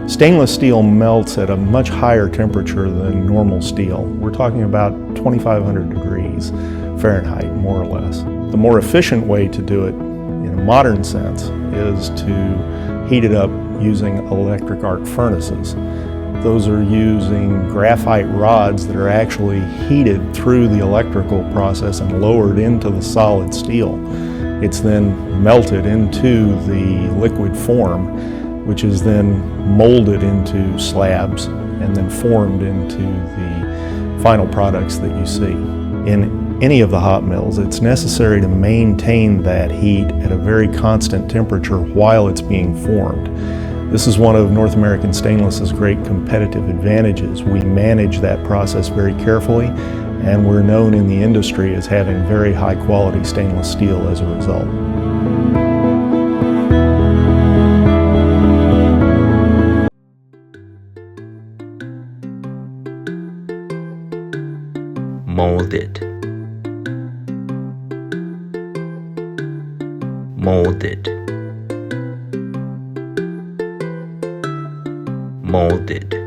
Stainless steel melts at a much higher temperature than normal steel. We're talking about 2,500 degrees Fahrenheit, more or less. The more efficient way to do it in a modern sense is to heat it up using electric arc furnaces. Those are using graphite rods that are actually heated through the electrical process and lowered into the solid steel. It's then melted into the liquid form, which is then molded into slabs and then formed into the final products that you see. In any of the hot mills, it's necessary to maintain that heat at a very constant temperature while it's being formed. This is one of North American Stainless's great competitive advantages. We manage that process very carefully, and we're known in the industry as having very high quality stainless steel as a result. Molded, molded, molded.